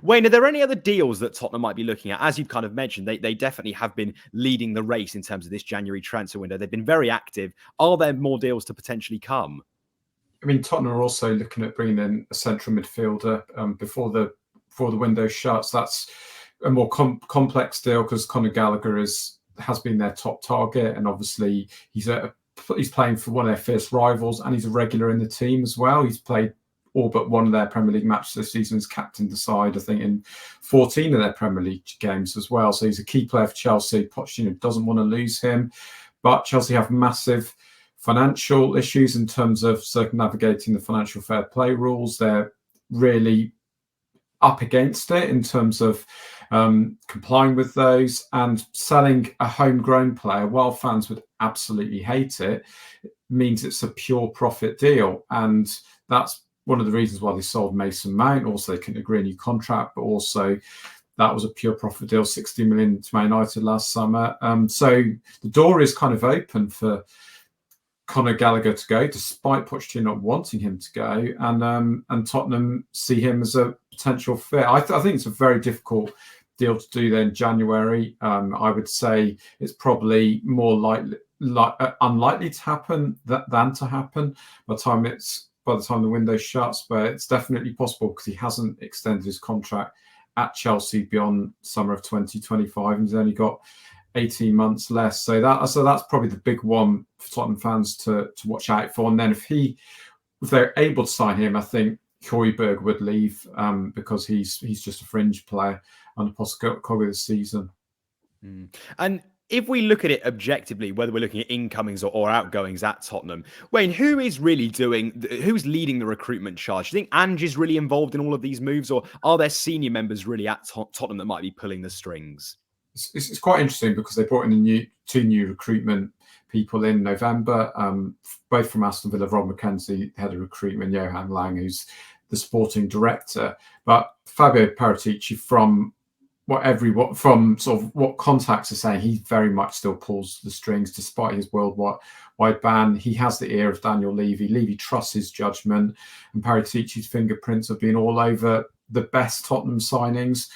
Wayne, are there any other deals that Tottenham might be looking at? As you've kind of mentioned, they definitely have been leading the race in terms of this January transfer window. They've been very active. Are there more deals to potentially come? I mean, Tottenham are also looking at bringing in a central midfielder before the window shuts. That's a more complex deal because Conor Gallagher has been their top target, and obviously he's playing for one of their fierce rivals, and he's a regular in the team as well. He's played all but one of their Premier League matches this season. He's captained the side, I think, in 14 of their Premier League games as well. So he's a key player for Chelsea. Pochettino doesn't want to lose him, but Chelsea have massive financial issues in terms of circumnavigating the financial fair play rules. They're really up against it in terms of complying with those, and selling a homegrown player, while fans would absolutely hate it, means it's a pure profit deal. And that's one of the reasons why they sold Mason Mount. Also, they couldn't agree a new contract, but also that was a pure profit deal, 60 million to Man United last summer. So the door is kind of open for Conor Gallagher to go, despite Pochettino not wanting him to go, and Tottenham see him as a potential fit. I think it's a very difficult deal to do then in January. I would say it's probably more unlikely to happen than to happen by the time the window shuts, but it's definitely possible because he hasn't extended his contract at Chelsea beyond summer of 2025, and he's only got 18 months less. So that's probably the big one for Tottenham fans to watch out for. And then if they're able to sign him, I think Højbjerg would leave because he's just a fringe player under Postecoglou this season. And if we look at it objectively, whether we're looking at incomings or outgoings at Tottenham, Wayne, who's leading the recruitment charge? Do you think Ange is really involved in all of these moves, or are there senior members really at Tottenham that might be pulling the strings? It's quite interesting because they brought in two new recruitment people in November, both from Aston Villa. Rob McKenzie, head of recruitment, Johan Lang, who's the sporting director. But Fabio Paratici, from what contacts are saying, he very much still pulls the strings despite his worldwide ban. He has the ear of Daniel Levy. Levy trusts his judgment, and Paratici's fingerprints have been all over the best Tottenham signings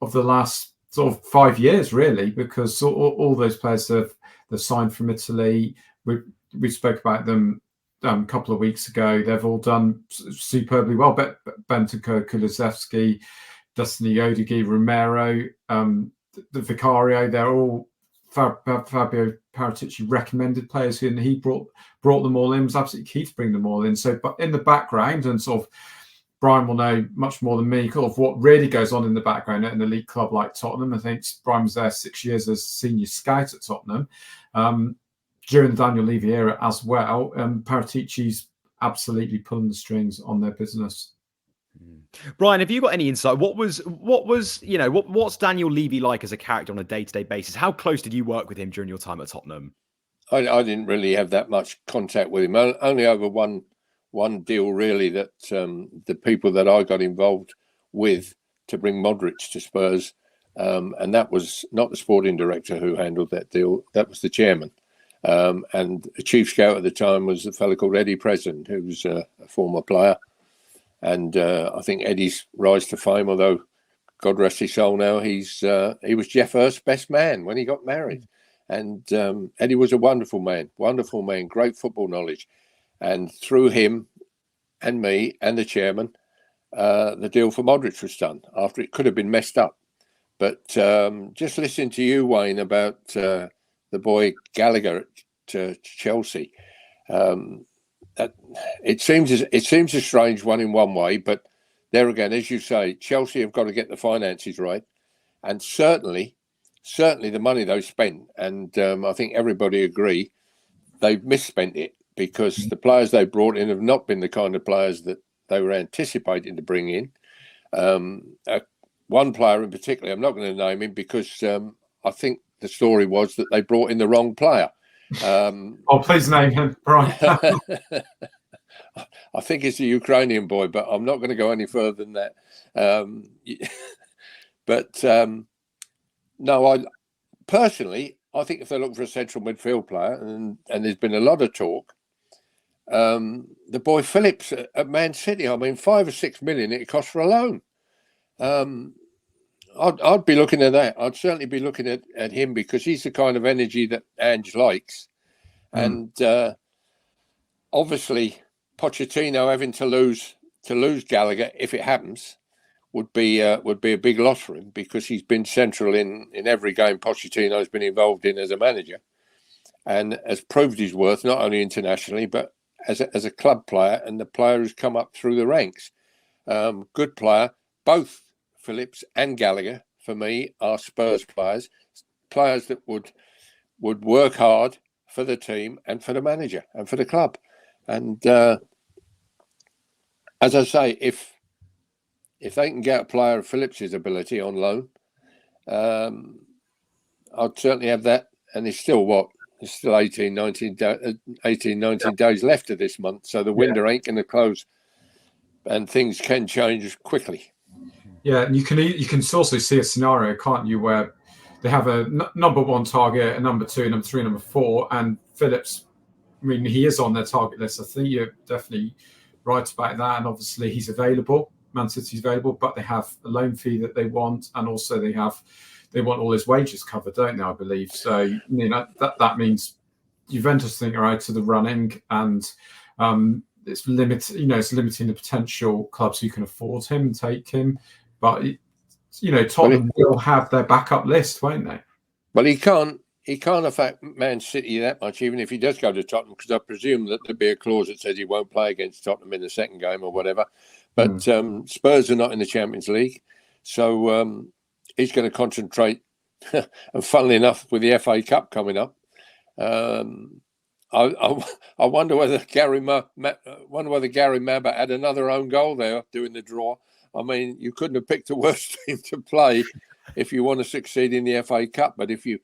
of the last sort of 5 years, really, because all those players they've signed from Italy. We spoke about them a couple of weeks ago. They've all done superbly well. Bentancur, Kulusevski, Destiny Odigi, Romero, the Vicario, they're all Fabio Paratici recommended players, and he brought them all in. It was absolutely key to bring them all in. So, but in the background, and sort of Bryan will know much more than me of what really goes on in the background at an elite club like Tottenham. I think Bryan was there 6 years as senior scout at Tottenham during the Daniel Levy era as well. Paratici's absolutely pulling the strings on their business. Bryan, have you got any insight? What's Daniel Levy like as a character on a day-to-day basis? How close did you work with him during your time at Tottenham? I didn't really have that much contact with him. Only over one deal, really, that the people that I got involved with to bring Modric to Spurs, and that was not the sporting director who handled that deal. That was the chairman. And the chief scout at the time was a fellow called Eddie President, who was a former player. And I think Eddie's rise to fame, although God rest his soul now, he was Jeff Hurst's best man when he got married. And Eddie was a wonderful man, great football knowledge. And through him and me and the chairman, the deal for Modric was done after it could have been messed up. But just listening to you, Wayne, about the boy Gallagher at Chelsea, it seems a strange one in one way, but there again, as you say, Chelsea have got to get the finances right, and certainly the money they've spent, and I think everybody agree they've misspent it, because the players they brought in have not been the kind of players that they were anticipating to bring in. One player in particular, I'm not going to name him because I think the story was that they brought in the wrong player. Please name him, Bryan. I think it's a Ukrainian boy, but I'm not going to go any further than that. No, I personally, I think if they're looking for a central midfield player, and there's been a lot of talk, the boy Phillips at Man City, I mean, 5 or 6 million it costs for a loan. I'd be looking at that. I'd certainly be looking at him because he's the kind of energy that Ange likes. And obviously, Pochettino having to lose Gallagher, if it happens, would be a big loss for him because he's been central in every game Pochettino's been involved in as a manager, and has proved his worth not only internationally but as a club player and the player who's come up through the ranks. Good player. Both Phillips and Gallagher, for me, are Spurs players that would work hard for the team and for the manager and for the club. And as I say, if they can get a player of Phillips' ability on loan, I'd certainly have that. And it's still There's still 18, 19 days left of this month. So the window ain't going to close and things can change quickly. Yeah, and you can also see a scenario, can't you, where they have a number one target, a number two, number three, number four, and Phillips, I mean, he is on their target list. I think you're definitely right about that. And obviously he's available. Man City's available, but they have a loan fee that they want, and also they want all his wages covered, don't they, I believe. So, you know, that means Juventus think are out of the running, and it's limiting the potential clubs who can afford him and take him. But Tottenham will have their backup list, won't they? Well, he can't affect Man City that much, even if he does go to Tottenham, because I presume that there'll be a clause that says he won't play against Tottenham in the second game or whatever. But Spurs are not in the Champions League, so he's going to concentrate. And funnily enough, with the FA Cup coming up, I wonder whether Gary Mabba had another own goal there doing the draw. I mean, you couldn't have picked a worse team to play if you want to succeed in the FA Cup. But if you're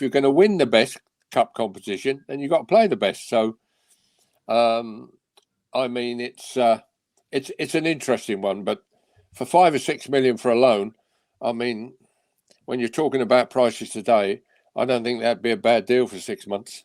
going to win the best cup competition, then you've got to play the best. So, I mean, it's an interesting one. But for 5 or 6 million for a loan, I mean, when you're talking about prices today, I don't think that'd be a bad deal for 6 months.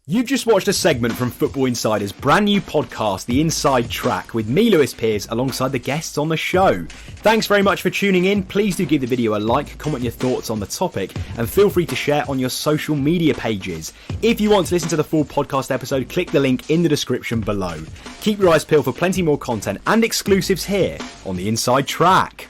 You've just watched a segment from Football Insider's brand new podcast, The Inside Track, with me, Lewis Pearce, alongside the guests on the show. Thanks very much for tuning in. Please do give the video a like, comment your thoughts on the topic, and feel free to share on your social media pages. If you want to listen to the full podcast episode, click the link in the description below. Keep your eyes peeled for plenty more content and exclusives here on The Inside Track.